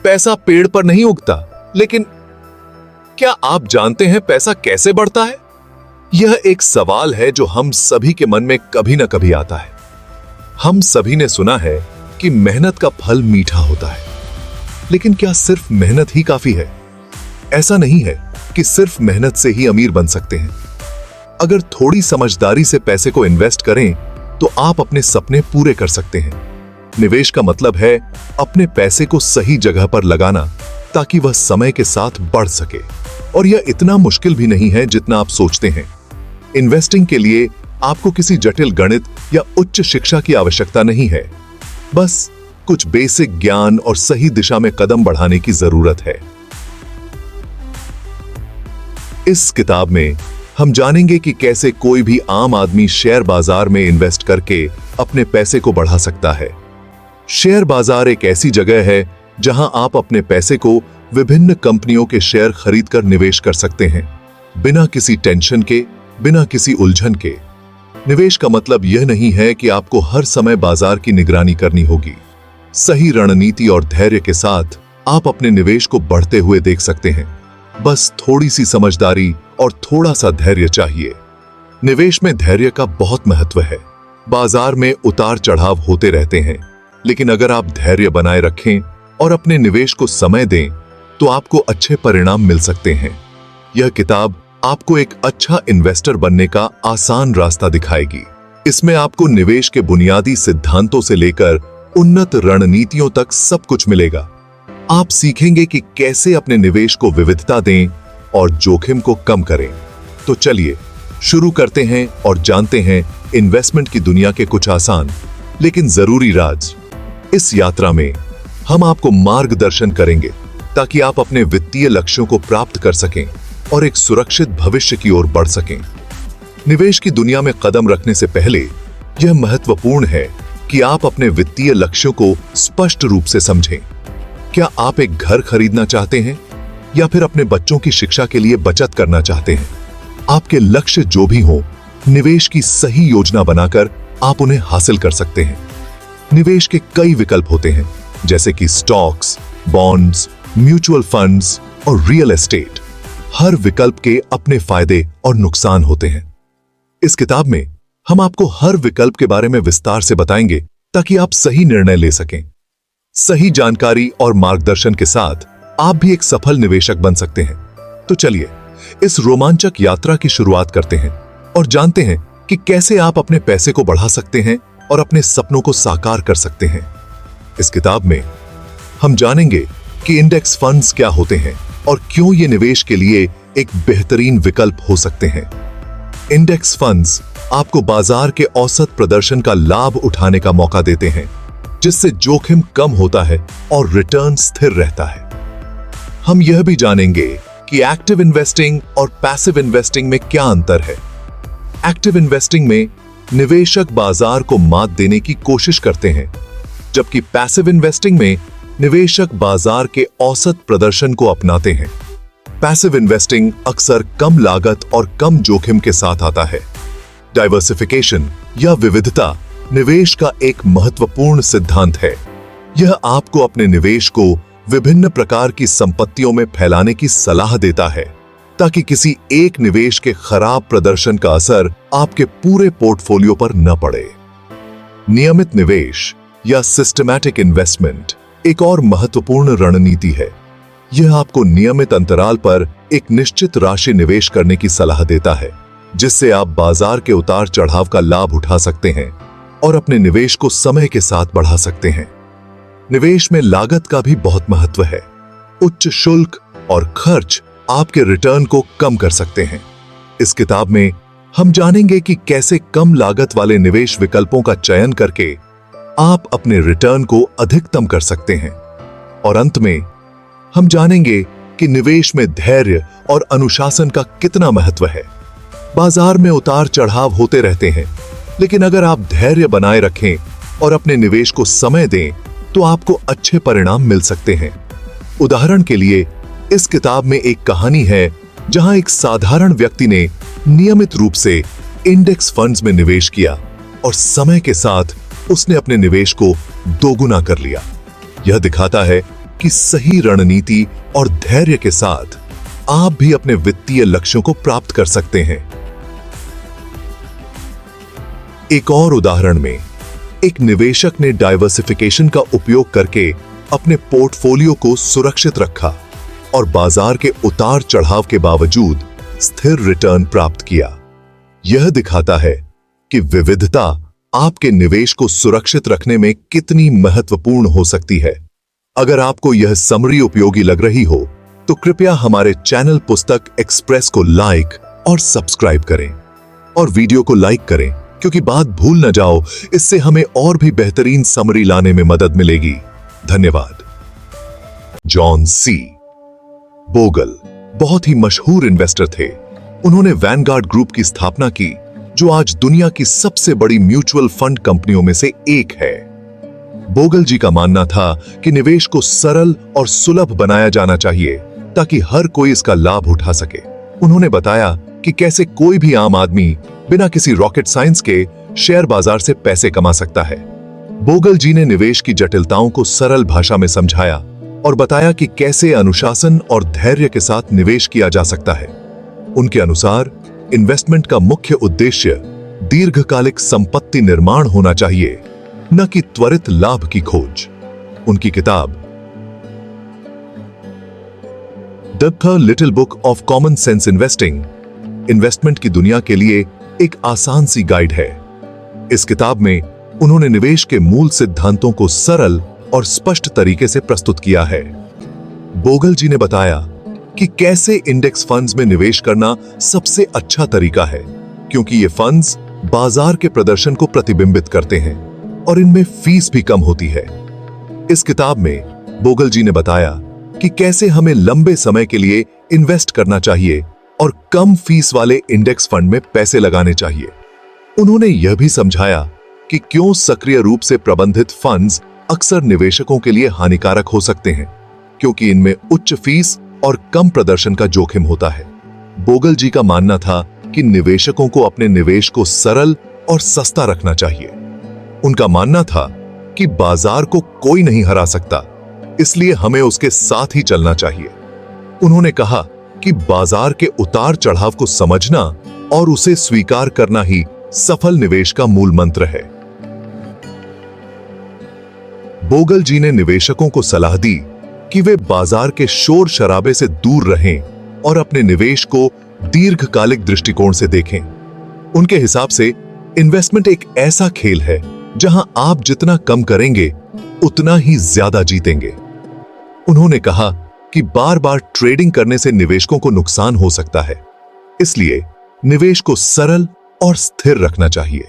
पैसा पेड़ पर नहीं उगता, लेकिन क्या आप जानते हैं पैसा कैसे बढ़ता है? यह एक सवाल है जो हम सभी के मन में कभी ना कभी आता है। हम सभी ने सुना है कि मेहनत का फल मीठा होता है, लेकिन क्या सिर्फ मेहनत ही काफी है? ऐसा नहीं है कि सिर्फ मेहनत से ही अमीर बन सकते हैं। अगर थोड़ी समझदारी से पैसे को इन्वेस्ट करें तो आप अपने सपने पूरे कर सकते हैं। निवेश का मतलब है अपने पैसे को सही जगह पर लगाना ताकि वह समय के साथ बढ़ सके, और यह इतना मुश्किल भी नहीं है जितना आप सोचते हैं। इन्वेस्टिंग के लिए आपको किसी जटिल गणित या उच्च शिक्षा की आवश्यकता नहीं है, बस कुछ बेसिक ज्ञान और सही दिशा में कदम बढ़ाने की जरूरत है। इस किताब में हम जानेंगे कि कैसे कोई भी आम आदमी शेयर बाजार में इन्वेस्ट करके अपने पैसे को बढ़ा सकता है। शेयर बाजार एक ऐसी जगह है जहां आप अपने पैसे को विभिन्न कंपनियों के शेयर खरीदकर निवेश कर सकते हैं, बिना किसी टेंशन के, बिना किसी उलझन के। निवेश का मतलब यह नहीं है कि आपको हर समय बाजार की निगरानी करनी होगी। सही रणनीति और धैर्य के साथ आप अपने निवेश को बढ़ते हुए देख सकते हैं। बस थोड़ी सी समझदारी और थोड़ा सा धैर्य चाहिए। निवेश में धैर्य का बहुत महत्व है। बाजार में उतार चढ़ाव होते रहते हैं, लेकिन अगर आप धैर्य बनाए रखें और अपने निवेश को समय दें तो आपको अच्छे परिणाम मिल सकते हैं। यह किताब आपको एक अच्छा इन्वेस्टर बनने का आसान रास्ता दिखाएगी। इसमें आपको निवेश के बुनियादी सिद्धांतों से लेकर उन्नत रणनीतियों तक सब कुछ मिलेगा। आप सीखेंगे कि कैसे अपने निवेश को विविधता दें और जोखिम को कम करें। तो चलिए शुरू करते हैं और जानते हैं इन्वेस्टमेंट की दुनिया के कुछ आसान लेकिन जरूरी राज। इस यात्रा में हम आपको मार्गदर्शन करेंगे ताकि आप अपने वित्तीय लक्ष्यों को प्राप्त कर सकें और एक सुरक्षित भविष्य की ओर बढ़ सकें। निवेश की दुनिया में कदम रखने से पहले यह महत्वपूर्ण है कि आप अपने वित्तीय लक्ष्यों को स्पष्ट रूप से समझें। क्या आप एक घर खरीदना चाहते हैं या फिर अपने बच्चों की शिक्षा के लिए बचत करना चाहते हैं? आपके लक्ष्य जो भी हो, निवेश की सही योजना बनाकर आप उन्हें हासिल कर सकते हैं। निवेश के कई विकल्प होते हैं, जैसे कि स्टॉक्स, बॉन्ड्स, म्यूचुअल फंड्स और रियल एस्टेट। हर विकल्प के अपने फायदे और नुकसान होते हैं। इस किताब में हम आपको हर विकल्प के बारे में विस्तार से बताएंगे ताकि आप सही निर्णय ले सकें। सही जानकारी और मार्गदर्शन के साथ आप भी एक सफल निवेशक बन सकते हैं। तो चलिए इस रोमांचक यात्रा की शुरुआत करते हैं और जानते हैं कि कैसे आप अपने पैसे को बढ़ा सकते हैं और अपने सपनों को साकार कर सकते हैं। इस किताब में हम जानेंगे कि इंडेक्स फंड्स क्या होते हैं और क्यों ये निवेश के लिए एक बेहतरीन विकल्प हो सकते हैं। इंडेक्स फंड्स आपको बाजार के औसत प्रदर्शन का लाभ उठाने का मौका देते हैं, जिससे जोखिम कम होता है और रिटर्न स्थिर रहता है। हम यह भी जानेंगे कि एक्टिव इन्वेस्टिंग और पैसिव इन्वेस्टिंग में क्या अंतर है। एक्टिव इन्वेस्टिंग में निवेशक बाजार को मात देने की कोशिश करते हैं, जबकि पैसिव इन्वेस्टिंग में निवेशक बाजार के औसत प्रदर्शन को अपनाते हैं। पैसिव इन्वेस्टिंग अक्सर कम लागत और कम जोखिम के साथ आता है। डाइवर्सिफिकेशन या विविधता निवेश का एक महत्वपूर्ण सिद्धांत है। यह आपको अपने निवेश को विभिन्न प्रकार की संपत्तियों में फैलाने की सलाह देता है, ताकि किसी एक निवेश के खराब प्रदर्शन का असर आपके पूरे पोर्टफोलियो पर न पड़े। नियमित निवेश या सिस्टमैटिक इन्वेस्टमेंट एक और महत्वपूर्ण रणनीति है। यह आपको नियमित अंतराल पर एक निश्चित राशि निवेश करने की सलाह देता है, जिससे आप बाजार के उतार चढ़ाव का लाभ उठा सकते हैं और अपने निवेश को समय के साथ बढ़ा सकते हैं। निवेश में लागत का भी बहुत महत्व है। उच्च शुल्क और खर्च आपके रिटर्न को कम कर सकते हैं। इस किताब में हम जानेंगे कि कैसे कम लागत वाले निवेश विकल्पों का चयन करके आप अपने रिटर्न को अधिकतम कर सकते हैं। और अंत में हम जानेंगे कि निवेश में धैर्य और अनुशासन का कितना महत्व है। बाजार में उतार चढ़ाव होते रहते हैं, लेकिन अगर आप धैर्य बनाए रखें और अपने निवेश को समय दें तो आपको अच्छे परिणाम मिल सकते हैं। उदाहरण के लिए इस किताब में एक कहानी है जहां एक साधारण व्यक्ति ने नियमित रूप से इंडेक्स फंड्स में निवेश किया और समय के साथ उसने अपने निवेश को दोगुना कर लिया। यह दिखाता है कि सही रणनीति और धैर्य के साथ आप भी अपने वित्तीय लक्ष्यों को प्राप्त कर सकते हैं। एक और उदाहरण में एक निवेशक ने डाइवर्सिफिकेशन का उपयोग करके अपने पोर्टफोलियो को सुरक्षित रखा और बाजार के उतार चढ़ाव के बावजूद स्थिर रिटर्न प्राप्त किया। यह दिखाता है कि विविधता आपके निवेश को सुरक्षित रखने में कितनी महत्वपूर्ण हो सकती है। अगर आपको यह समरी उपयोगी लग रही हो तो कृपया हमारे चैनल पुस्तक एक्सप्रेस को लाइक और सब्सक्राइब करें और वीडियो को लाइक करें, क्योंकि बात भूल न जाओ, इससे हमें और भी बेहतरीन समरी लाने में मदद मिलेगी। धन्यवाद। जॉन सी बोगल बहुत ही मशहूर इन्वेस्टर थे। उन्होंने वैनगार्ड ग्रुप की स्थापना की, जो आज दुनिया की सबसे बड़ी म्यूचुअल फंड कंपनियों में से एक है। बोगल जी का मानना था कि निवेश को सरल और सुलभ बनाया जाना चाहिए ताकि हर कोई इसका लाभ उठा सके। उन्होंने बताया कि कैसे कोई भी आम आदमी बिना किसी रॉकेट साइंस के शेयर बाजार से पैसे कमा सकता है। बोगल जी ने निवेश की जटिलताओं को सरल भाषा में समझाया और बताया कि कैसे अनुशासन और धैर्य के साथ निवेश किया जा सकता है। उनके अनुसार इन्वेस्टमेंट का मुख्य उद्देश्य दीर्घकालिक संपत्ति निर्माण होना चाहिए, न कि त्वरित लाभ की खोज। उनकी किताब the little book of common sense investing investment की दुनिया के लिए एक आसान सी गाइड है। इस किताब में उन्होंने निवेश के मूल सिद्धांतों को सरल और स्पष्ट तरीके से प्रस्तुत किया है। बोगल जी ने बताया कि कैसे इंडेक्स फंड्स में निवेश करना सबसे अच्छा तरीका है, क्योंकि ये फंड्स बाजार के प्रदर्शन को प्रतिबिंबित करते हैं और इनमें फीस भी कम होती है। इस किताब में बोगल जी ने बताया कि कैसे हमें लंबे समय के लिए इन्वेस्ट करना चाहिए और कम फीस वाले इंडेक्स फंड में पैसे लगाने चाहिए। उन्होंने यह भी समझाया कि क्यों सक्रिय रूप से प्रबंधित फंड्स अक्सर निवेशकों के लिए हानिकारक हो सकते हैं, क्योंकि इनमें उच्च फीस और कम प्रदर्शन का जोखिम होता है। बोगल जी का मानना था कि निवेशकों को अपने निवेश को सरल और सस्ता रखना चाहिए। उनका मानना था कि बाजार को कोई नहीं हरा सकता, इसलिए हमें उसके साथ ही चलना चाहिए। उन्होंने कहा कि बाजार के उतार चढ़ाव को समझना और उसे स्वीकार करना ही सफल निवेश का मूल मंत्र है। बोगल जी ने निवेशकों को सलाह दी कि वे बाजार के शोर शराबे से दूर रहें और अपने निवेश को दीर्घकालिक दृष्टिकोण से देखें। उनके हिसाब से इन्वेस्टमेंट एक ऐसा खेल है जहां आप जितना कम करेंगे उतना ही ज्यादा जीतेंगे। उन्होंने कहा कि बार बार ट्रेडिंग करने से निवेशकों को नुकसान हो सकता है, इसलिए निवेश को सरल और स्थिर रखना चाहिए।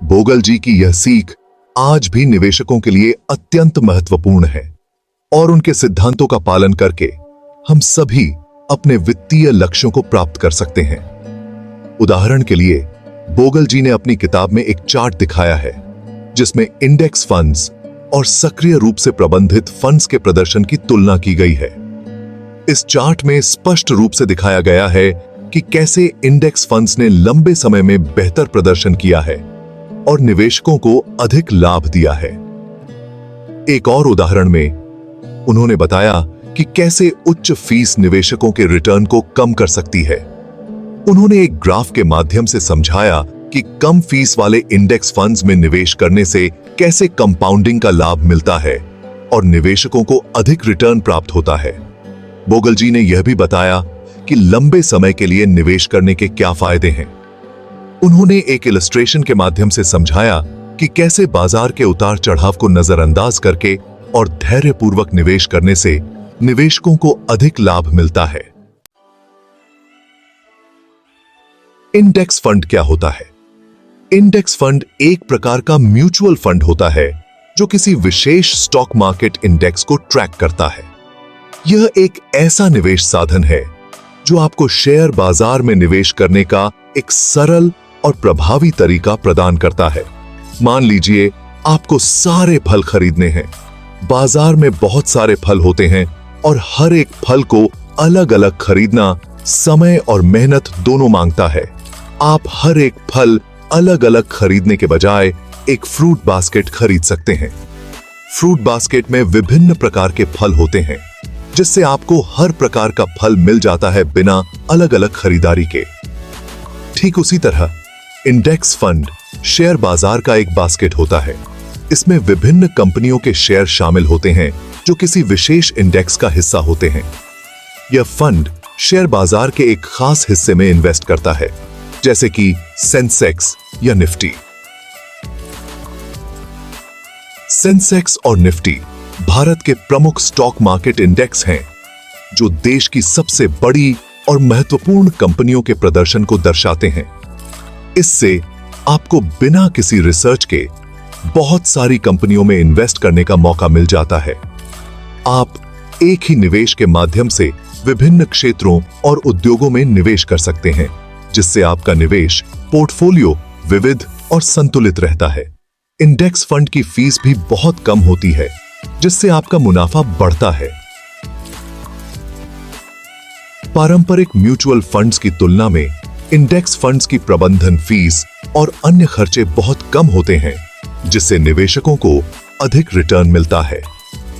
बोगल जी की यह सीख आज भी निवेशकों के लिए अत्यंत महत्वपूर्ण है और उनके सिद्धांतों का पालन करके हम सभी अपने वित्तीय लक्ष्यों को प्राप्त कर सकते हैं। उदाहरण के लिए बोगल जी ने अपनी किताब में एक चार्ट दिखाया है जिसमें इंडेक्स फंड्स और सक्रिय रूप से प्रबंधित फंड्स के प्रदर्शन की तुलना की गई है। इस चार्ट में स्पष्ट रूप से दिखाया गया है कि कैसे इंडेक्स फंड्स ने लंबे समय में बेहतर प्रदर्शन किया है और निवेशकों को अधिक लाभ दिया है। एक और उदाहरण में उन्होंने बताया कि कैसे उच्च फीस निवेशकों के रिटर्न को कम कर सकती है। उन्होंने एक ग्राफ के माध्यम से समझाया कि कम फीस वाले इंडेक्स फंड्स में निवेश करने से कैसे कंपाउंडिंग का लाभ मिलता है और निवेशकों को अधिक रिटर्न प्राप्त होता है। बोगल जी ने यह भी बताया कि लंबे समय के लिए निवेश करने के क्या फायदे हैं। उन्होंने एक इलस्ट्रेशन के माध्यम से समझाया कि कैसे बाजार के उतार चढ़ाव को नजरअंदाज करके और धैर्यपूर्वक निवेश करने से निवेशकों को अधिक लाभ मिलता है। इंडेक्स फंड क्या होता है? इंडेक्स फंड एक प्रकार का म्यूचुअल फंड होता है जो किसी विशेष स्टॉक मार्केट इंडेक्स को ट्रैक करता है। यह एक ऐसा निवेश साधन है जो आपको शेयर बाजार में निवेश करने का एक सरल और प्रभावी तरीका प्रदान करता है। मान लीजिए आपको सारे फल खरीदने हैं। बाजार में बहुत सारे फल होते हैं और हर एक फल को अलग अलग खरीदना समय और मेहनत दोनों मांगता है। आप हर एक फल अलग अलग खरीदने के बजाय एक फ्रूट बास्केट खरीद सकते हैं। फ्रूट बास्केट में विभिन्न प्रकार के फल होते हैं, जिससे आपको हर प्रकार का फल मिल जाता है बिना अलग अलग खरीदारी के। ठीक उसी तरह इंडेक्स फंड शेयर बाजार का एक बास्केट होता है। इसमें विभिन्न कंपनियों के शेयर शामिल होते हैं जो किसी विशेष इंडेक्स का हिस्सा होते हैं। यह फंड शेयर बाजार के एक खास हिस्से में इन्वेस्ट करता है, जैसे कि सेंसेक्स या निफ्टी। सेंसेक्स और निफ्टी भारत के प्रमुख स्टॉक मार्केट इंडेक्स हैं, जो देश की सबसे बड़ी और महत्वपूर्ण कंपनियों के प्रदर्शन को दर्शाते हैं। इससे आपको बिना किसी रिसर्च के बहुत सारी कंपनियों में इन्वेस्ट करने का मौका मिल जाता है। आप एक ही निवेश के माध्यम से विभिन्न क्षेत्रों और उद्योगों में निवेश कर सकते हैं, जिससे आपका निवेश पोर्टफोलियो विविध और संतुलित रहता है। इंडेक्स फंड की फीस भी बहुत कम होती है, जिससे आपका मुनाफा बढ़ता है। पारंपरिक म्यूचुअल फंड्स की तुलना में इंडेक्स फंड्स की प्रबंधन फीस और अन्य खर्चे बहुत कम होते हैं, जिससे निवेशकों को अधिक रिटर्न मिलता है।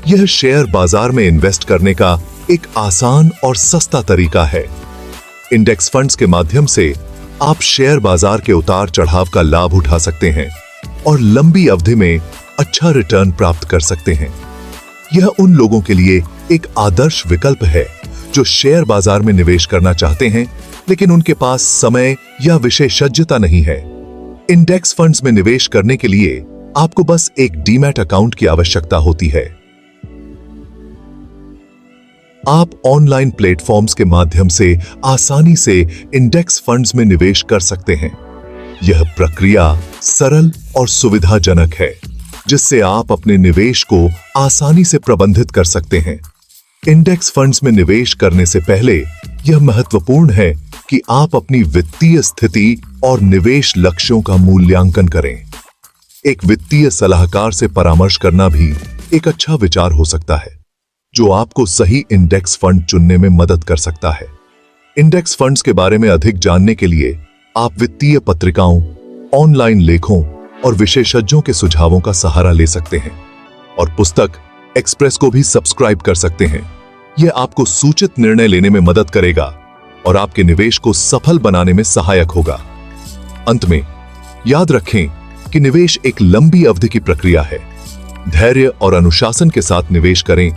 यह शेयर बाजार में इन्वेस्ट करने का एक आसान और सस्ता तरीका है। इंडेक्स फंड्स के माध्यम से आप शेयर बाजार के उतार चढ़ाव का लाभ उठा सकते हैं और लंबी अवधि में अच्छा रिटर्न प्राप्त कर सकते हैं। यह उन लोगों के लिए एक आदर्श विकल्प है जो शेयर बाजार में निवेश करना चाहते हैं, लेकिन उनके पास समय या विशेषज्ञता नहीं है। इंडेक्स फंड्स में निवेश करने के लिए आपको बस एक डीमैट अकाउंट की आवश्यकता होती है। आप ऑनलाइन प्लेटफॉर्म्स के माध्यम से आसानी से इंडेक्स फंड्स में निवेश कर सकते हैं। यह प्रक्रिया सरल और सुविधाजनक है, जिससे आप अपने निवेश को आसानी से प्रबंधित कर सकते हैं। इंडेक्स फंड्स में निवेश करने से पहले यह महत्वपूर्ण है कि आप अपनी वित्तीय स्थिति और निवेश लक्ष्यों का मूल्यांकन करें। एक वित्तीय सलाहकार से परामर्श करना भी एक अच्छा विचार हो सकता है, जो आपको सही इंडेक्स फंड चुनने में मदद कर सकता है। इंडेक्स फंड्स के बारे में अधिक जानने के लिए आप वित्तीय पत्रिकाओं, ऑनलाइन लेखों और विशेषज्ञों के सुझावों का सहारा ले सकते हैं, और पुस्तक एक्सप्रेस को भी सब्सक्राइब कर सकते हैं। यह आपको सूचित निर्णय लेने में मदद करेगा और आपके निवेश को सफल बनाने में सहायक होगा। अंत में याद रखें कि निवेश एक लंबी अवधि की प्रक्रिया है। धैर्य और अनुशासन के साथ निवेश करें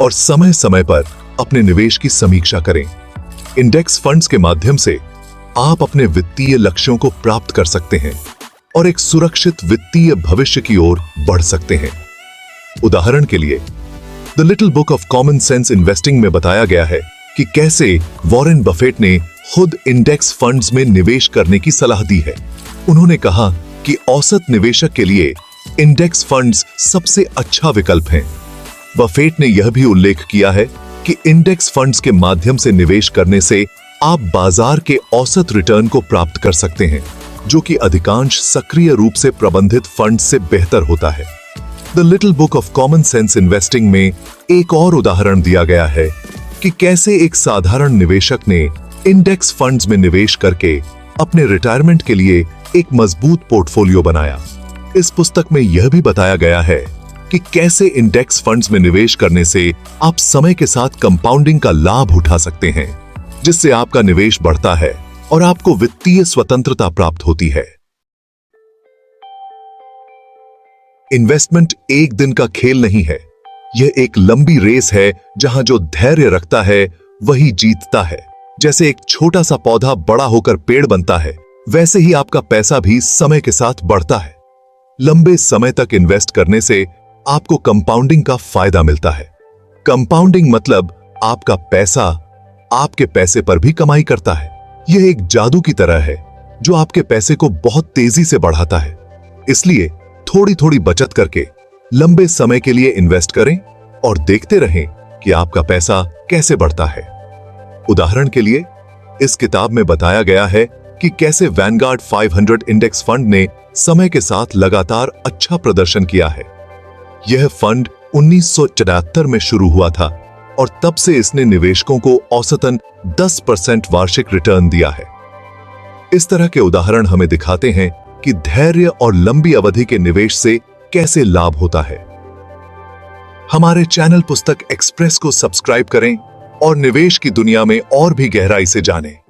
और समय समय पर अपने निवेश की समीक्षा करें। इंडेक्स फंड्स के माध्यम से आप अपने वित्तीय लक्ष्यों को प्राप्त कर सकते हैं और एक सुरक्षित वित्तीय भविष्य की ओर बढ़ सकते हैं। उदाहरण के लिए, the little book of common sense investing में बताया गया है कि कैसे वॉरेन बफेट ने खुद इंडेक्स फंड्स में निवेश करने की सलाह दी है। उन्होंने कहा कि औसत निवेशक के लिए इंडेक्स फंड्स सबसे अच्छा विकल्प हैं। बफेट ने यह भी उल्लेख किया है कि इंडेक्स फंड्स के माध्यम से निवेश करने से आप बाजार के औसत रिटर्न को प्राप्त कर सकते हैं, जो कि अधिकांश सक्रिय रूप से प्रबंधित फंड से बेहतर होता है। The little book of common sense investing में एक और उदाहरण दिया गया है कि कैसे एक साधारण निवेशक ने इंडेक्स फंड्स में निवेश करके अपने रिटायरमेंट के लिए एक मजबूत पोर्टफोलियो बनाया। इस पुस्तक में यह भी बताया गया है कि कैसे इंडेक्स फंड्स में निवेश करने से आप समय के साथ कंपाउंडिंग का लाभ उठा सकते हैं, जिससे आपका निवेश बढ़ता है और आपको वित्तीय स्वतंत्रता प्राप्त होती है। इन्वेस्टमेंट एक दिन का खेल नहीं है। यह एक लंबी रेस है जहां जो धैर्य रखता है वही जीतता है। जैसे एक छोटा सा पौधा बड़ा होकर पेड़ बनता है, वैसे ही आपका पैसा भी समय के साथ बढ़ता है। लंबे समय तक इन्वेस्ट करने से आपको कंपाउंडिंग का फायदा मिलता है। कंपाउंडिंग मतलब आपका पैसा आपके पैसे पर भी कमाई करता है। यह एक जादू की तरह है जो आपके पैसे को बहुत तेजी से बढ़ाता है। इसलिए थोड़ी थोड़ी बचत करके लंबे समय के लिए इन्वेस्ट करें और देखते रहें कि आपका पैसा कैसे बढ़ता है। उदाहरण के लिए, इस किताब में बताया गया है कि कैसे वैनगार्ड 500 इंडेक्स फंड ने समय के साथ लगातार अच्छा प्रदर्शन किया है। यह फंड 1974 में शुरू हुआ था और तब से इसने निवेशकों को औसतन 10% वार्षिक रिटर्न दिया है। इस तरह के उदाहरण हमें दिखाते हैं कि धैर्य और लंबी अवधि के निवेश से कैसे लाभ होता है। हमारे चैनल पुस्तक एक्सप्रेस को सब्सक्राइब करें और निवेश की दुनिया में और भी गहराई से जानें।